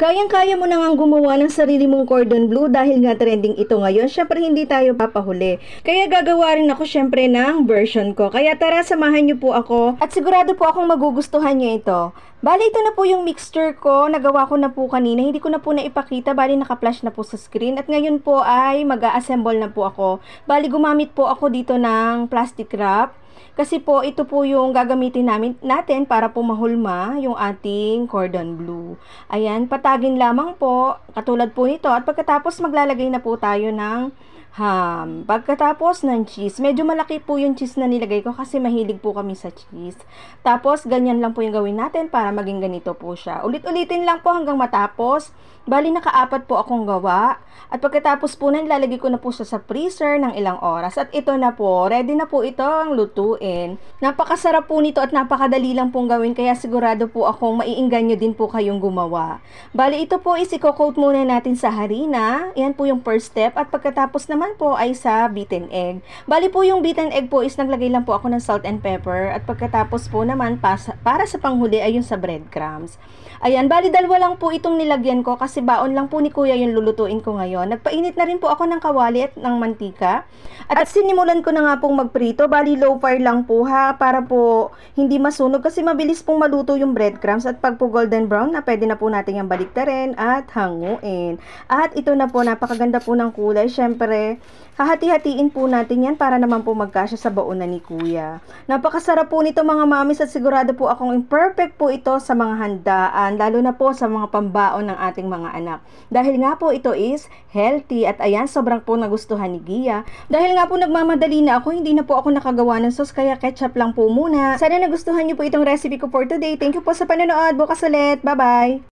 Kayang-kaya mo na ngang gumawa ng sarili mong cordon bleu dahil nga trending ito ngayon. Syempre hindi tayo papahuli. Kaya gagawa rin ako syempre ng version ko. Kaya tara, samahan niyo po ako at sigurado po akong magugustuhan niyo ito. Bali, ito na po yung mixture ko. Nagawa ko na po kanina. Hindi ko na po naipakita. Bali, naka-flash na po sa screen. At ngayon po ay mag-a-assemble na po ako. Bali, gumamit po ako dito ng plastic wrap. Kasi po, ito po yung gagamitin natin para po mahulma yung ating cordon bleu. Ayan, patagin lamang po, katulad po nito. At pagkatapos, maglalagay na po tayo ng ham. Pagkatapos ng cheese, medyo malaki po yung cheese na nilagay ko kasi mahilig po kami sa cheese. Tapos, ganyan lang po yung gawin natin para maging ganito po siya. Ulit-ulitin lang po hanggang matapos. Bali, naka-apat po akong gawa. At pagkatapos po nan, lalagay ko na po siya sa freezer ng ilang oras. At ito na po, ready na po ito ang lutuin. Napakasarap po nito at napakadali lang pong gawin. Kaya sigurado po akong maiingganyo din po kayong gumawa. Bali, ito po is i-coat muna natin sa harina. Yan po yung first step. At pagkatapos naman po ay sa beaten egg. Bali po yung beaten egg po is naglagay lang po ako ng salt and pepper. At pagkatapos po naman, para sa panghuli ay yung sa breadcrumbs. Ayan, bali dalawa lang po itong nilagyan ko kasi baon lang po ni Kuya yung lulutuin ko ngayon. Nagpainit na rin po ako ng kawali at ng mantika. At sinimulan ko na nga pong magprito. Bali low fire lang po ha, para po hindi masunog kasi mabilis pong maluto yung breadcrumbs. At pag po golden brown na, pwede na po natin yung baliktarin at hanguin. At ito na po, napakaganda po ng kulay. Syempre, hahati-hatiin po natin yan para naman po magkasya sa baonan ni Kuya. Napakasarap po nito mga mamis at sigurado po akong perfect po ito sa mga handaan, lalo na po sa mga pambaon ng ating mga anak. Dahil nga po ito is healthy at ayan, sobrang po nagustuhan ni Gia. Dahil nga po nagmamadali na ako, hindi na po ako nakagawa ng sauce kaya ketchup lang po muna. Sana nagustuhan niyo po itong recipe ko for today. Thank you po sa panonood. Bukas ulit. Bye-bye!